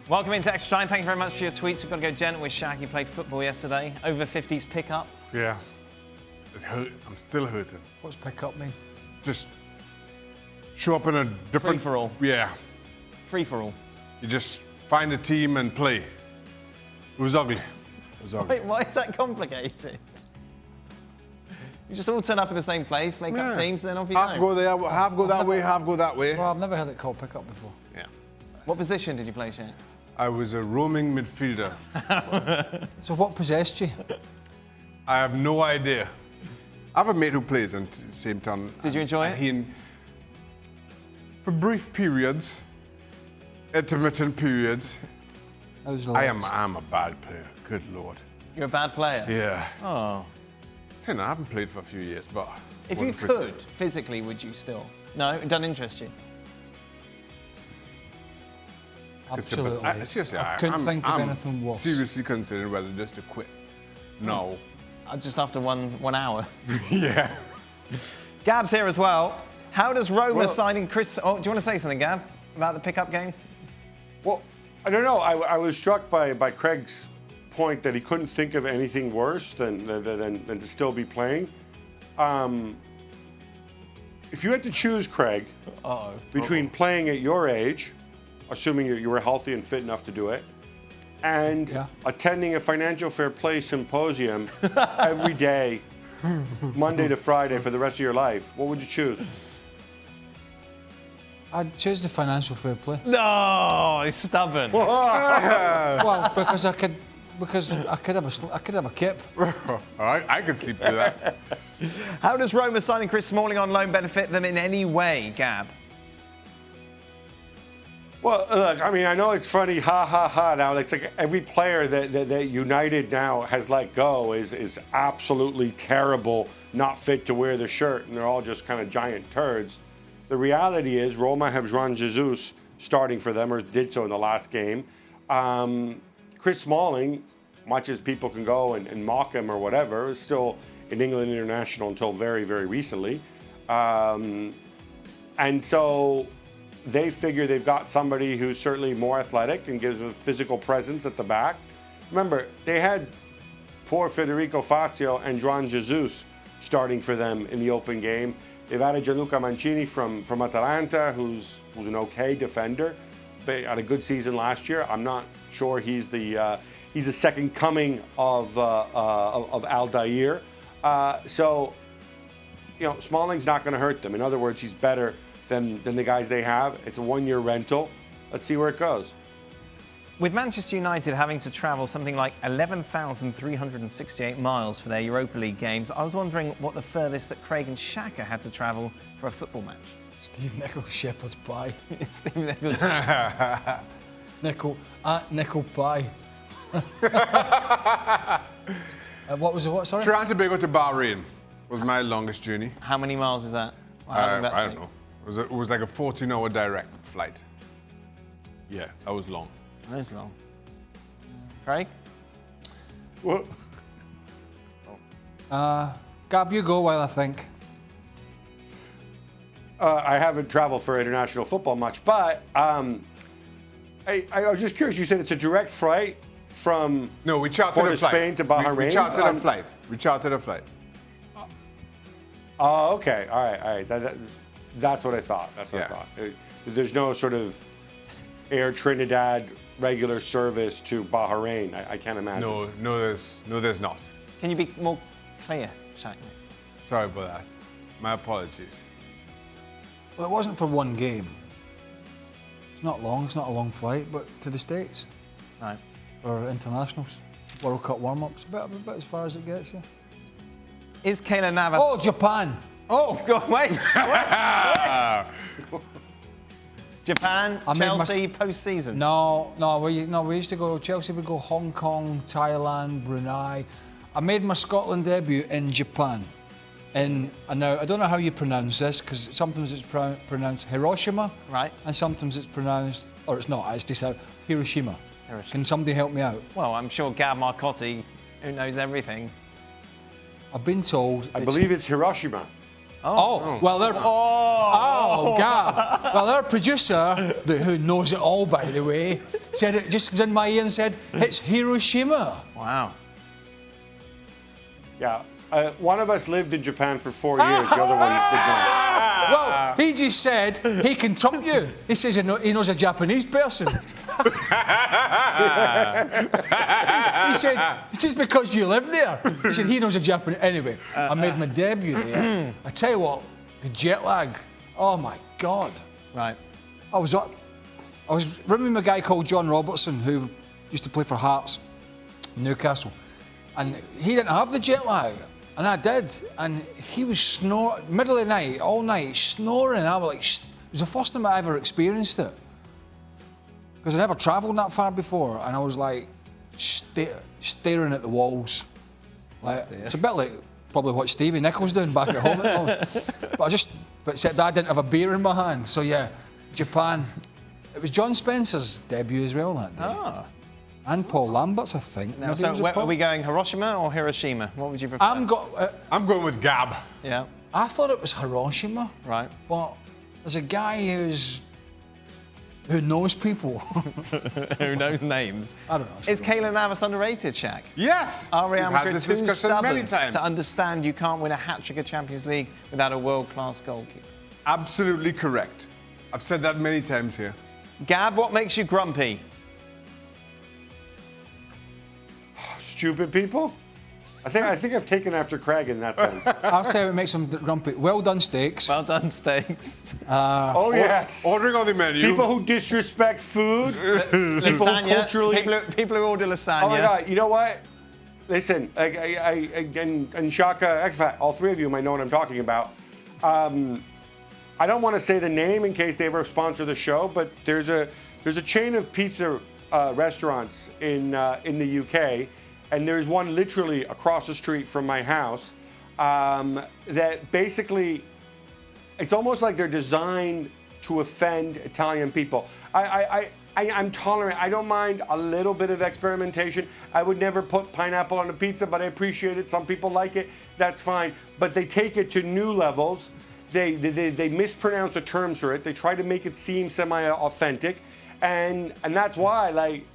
Welcome into Extra Time. Thank you very much for your tweets. We've got to go gent with Shaq. You played football yesterday. Over 50s pick-up. Yeah. It hurt. I'm still hurting. What's pick-up mean? Just show up in a different... Free-for-all. Yeah. Free-for-all. You just find a team and play. It was ugly. It was ugly. Wait, why is that complicated? You just all turn up in the same place, make up teams, then off you half go there, half go that way, half go that way. Well, I've never heard it called pick-up before. Yeah. What position did you play, Shaq? I was a roaming midfielder. So what possessed you? I have no idea. I have a mate who plays in the same town. Did you enjoy it? For brief periods, intermittent periods, I am a bad player. Good Lord. You're a bad player? Yeah. Oh. I haven't played for a few years, but... If you could, physically, would you still? No? It doesn't interest you? Absolutely. Seriously, I couldn't think of anything worse. Seriously considering whether just to quit. No. Just after one hour. Yeah. Gab's here as well. How does Roma signing Chris... Oh, do you want to say something, Gab, about the pickup game? Well, I don't know. I was struck by Craig's point that he couldn't think of anything worse than to still be playing. If you had to choose, Craig, between playing at your age, assuming you were healthy and fit enough to do it, and attending a financial fair play symposium every day, Monday to Friday for the rest of your life, what would you choose? I'd choose the financial fair play. No, he's stubborn. Well, because I could have a kip. All right, I could sleep through that. How does Roma signing Chris Smalling on loan benefit them in any way, Gab? Well, look, I mean, I know it's funny, ha, ha, ha. Now, it's like every player that United now has let go is absolutely terrible, not fit to wear the shirt, and they're all just kind of giant turds. The reality is Roma have Juan Jesus starting for them, or did so in the last game. Chris Smalling, much as people can go and mock him or whatever, is still an England international until very, very recently. And so they figure they've got somebody who's certainly more athletic and gives a physical presence at the back. Remember, they had poor Federico Fazio and Juan Jesus starting for them in the open game. They've added Gianluca Mancini from Atalanta, who's an okay defender. They had a good season last year. I'm not sure he's the second coming of Aldair. So, you know, Smalling's not going to hurt them. In other words, he's better than the guys they have. It's a one-year rental. Let's see where it goes. With Manchester United having to travel something like 11,368 miles for their Europa League games, I was wondering what the furthest that Craig and Shaka had to travel for a football match. Steve Nichols, Shepherd's Pie. Steve Nichols. Nickel Pie. What was it? What? Sorry. Trying to go to Bahrain was my longest journey. How many miles is that? I don't know. It was like a 14-hour direct flight. Yeah, that was long. That is long. Craig? What? Gab, you go while I think. I haven't traveled for international football much, but I was just curious. You said it's a direct flight from we chartered Port a of flight. Spain to Bahrain. We chartered a flight. Oh, okay. All right. That's what I thought. That's what I thought. There's no sort of Air Trinidad regular service to Bahrain. I can't imagine. No, there's not. Can you be more clear, Shaq? Sorry about that. My apologies. Well, it wasn't for one game. It's not long. It's not a long flight, but to the States. Right. For internationals, World Cup warm-ups, about as far as it gets you. Is Keylor Navas... Oh, Japan. Oh, God, wait. Japan, Chelsea, post-season? No, we used to go, Chelsea would go Hong Kong, Thailand, Brunei. I made my Scotland debut in Japan. And now, I don't know how you pronounce this, because sometimes it's pronounced Hiroshima. Right. And sometimes it's pronounced, or it's not, it's just Hiroshima. Can somebody help me out? Well, I'm sure Gab Marcotti, who knows everything. I've been told... I believe it's Hiroshima. Well, they're... Gab. Well, their producer, who knows it all, by the way, said it just was in my ear and said, it's Hiroshima. Wow. Yeah. One of us lived in Japan for 4 years. The other one did not. Well, he just said he can trump you. He says he knows a Japanese person. He said, it's just because you live there. He said he knows a Japanese... Anyway, I made my debut there. I tell you what, the jet lag, oh my God. Right. I was rooming with a guy called John Robertson, who used to play for Hearts, Newcastle. And he didn't have the jet lag, and I did. And he was snoring, middle of the night, all night, snoring. I was like, it was the first time I ever experienced it. Because I never travelled that far before, and I was like, staring at the walls. Like, it's a bit like probably what Stevie Nichol's doing back at home. But except I didn't have a beer in my hand. So yeah, Japan. It was John Spencer's debut as well that day. Ah. And Paul Lambert's, I think. Now, so are we going Hiroshima or Hiroshima? What would you prefer? I'm going with Gab. Yeah. I thought it was Hiroshima. Right. But there's a guy who knows people. Who knows names? I don't know. Is Keylor Navas underrated, Shaq? Yes. Are Real We've had Madrid this too discussion many stubborn times. to understand you can't win a hat-trick of Champions League without a world-class goalkeeper? Absolutely correct. I've said that many times here. Gab, what makes you grumpy? Stupid people? I think I've taken after Craig in that sense. I'll tell you what makes him grumpy. Well done steaks. Well done, steaks. Oh, yes. Ordering on the menu. People who disrespect food. Lasagna. People who order lasagna. Oh my God! You know what? Listen, and Shaka, in fact, all three of you might know what I'm talking about. I don't want to say the name in case they ever sponsor the show, but there's a chain of pizza restaurants in the UK, and there's one literally across the street from my house that basically, it's almost like they're designed to offend Italian people. I'm tolerant. I don't mind a little bit of experimentation. I would never put pineapple on a pizza, but I appreciate it. Some people like it. That's fine. But they take it to new levels. They mispronounce the terms for it. They try to make it seem semi-authentic, and that's why, like,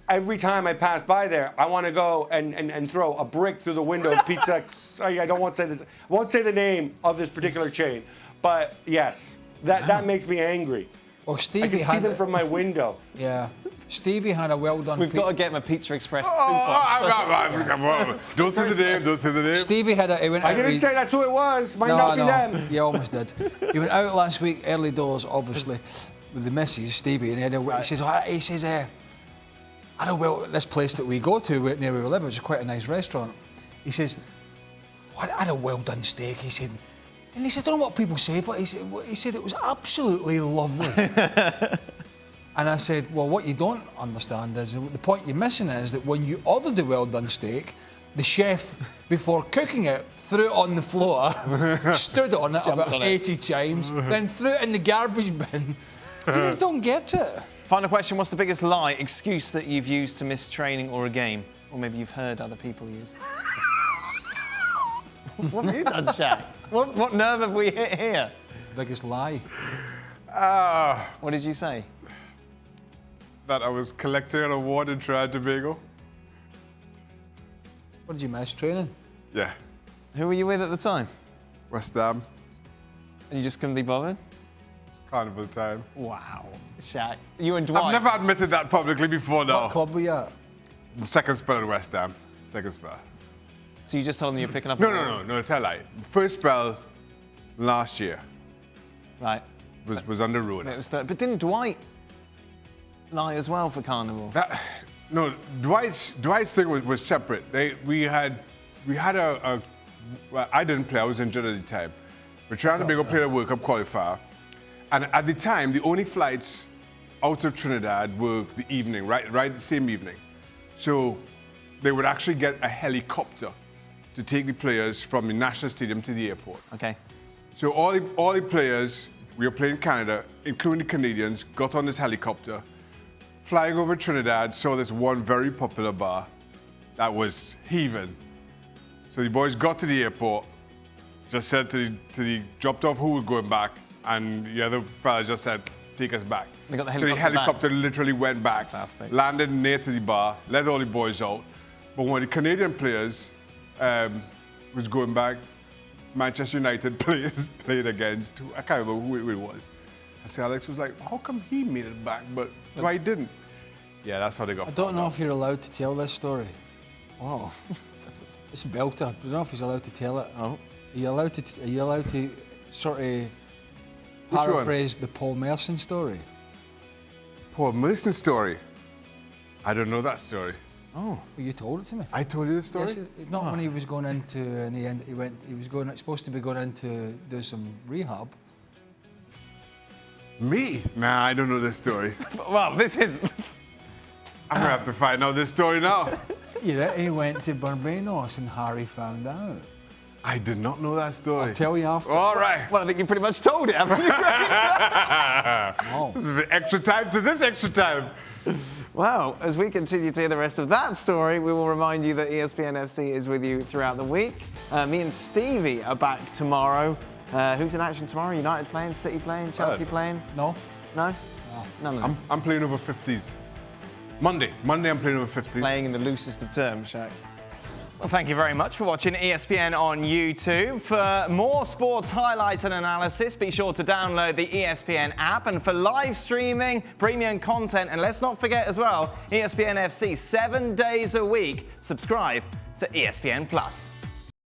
every time I pass by there, I want to go and throw a brick through the window of Pizza. I don't want to say this. I won't say the name of this particular chain, but yes, that makes me angry. Well, Stevie I can see them from my window. Yeah. Stevie had a well done. We've got to get him a Pizza Express. Don't say the name. Don't say the name. Stevie had he went out. I didn't say that's who it was. Might not be them. You almost did. He went out last week, early doors, obviously, with the missus, Stevie, and he says, I know well this place that we go to near where we live, which is quite a nice restaurant. He says, I had a well done steak. He said, I don't know what people say, but he said it was absolutely lovely. And I said, well, what you don't understand is, the point you're missing is that when you ordered the well done steak, the chef, before cooking it, threw it on the floor, stood on it about 80 times, then threw it in the garbage bin. You just don't get it. Final question, what's the biggest lie, excuse that you've used to miss training or a game? Or maybe you've heard other people use? What have you done, Shaq? What nerve have we hit here? Biggest lie. What did you say? That I was collecting an award in Trinidad and Tobago. What did you miss, training? Yeah. Who were you with at the time? West Ham. And you just couldn't be bothered? Carnival time. Wow. Shaq, you and Dwight. I've never admitted that publicly before, no. What club were you at? The second spell at West Ham. Second spell. So you just told them you're picking up No, tell lie. First spell last year. Right. Was under road. But didn't Dwight lie as well for Carnival? No, Dwight's thing was separate. We had a well, I didn't play, I was injured at the time. We're trying to play a World Cup qualifier. And at the time, the only flights out of Trinidad were the evening, right the same evening. So they would actually get a helicopter to take the players from the National Stadium to the airport. Okay. So all the players, we were playing Canada, including the Canadians, got on this helicopter, flying over Trinidad, saw this one very popular bar that was heaving. So the boys got to the airport, just said to the dropped off who was going back, and the other fella just said, take us back. They got the So the helicopter helicopter literally went back, Fantastic. landed near to the bar, let all the boys out. But when the Canadian players was going back, Manchester United played against, I can't remember who it was. And so Alex was like, how come he made it back, but why didn't? Yeah, that's how they got I don't found know out. if you're allowed to tell this story. Whoa. It's belter. I don't know if he's allowed to tell it. Oh. Are you allowed to sort of one? paraphrase the Paul Merson story? Paul Merson story. I don't know that story. Well, you told it to me. I told you the story? Yes, not when he was going into, and he was supposed to be going in to do some rehab. Me? Nah, I don't know this story. Well, this is... I'm gonna have to find out this story now. He went to Barbados and Harry found out. I did not know that story. I'll tell you after. All right. Well, I think you pretty much told it, haven't you? Oh. This is a bit extra time to this extra time. Well, as we continue to hear the rest of that story, we will remind you that ESPN FC is with you throughout the week. Me and Stevie are back tomorrow. Who's in action tomorrow? United playing, City playing, Chelsea playing? No? No? None of them. I'm playing over 50s. Monday I'm playing over 50s. Playing in the loosest of terms, Shaq. Well, thank you very much for watching ESPN on YouTube. For more sports highlights and analysis, be sure to download the ESPN app. And for live streaming, premium content, and let's not forget as well, ESPN FC 7 days a week. Subscribe to ESPN Plus.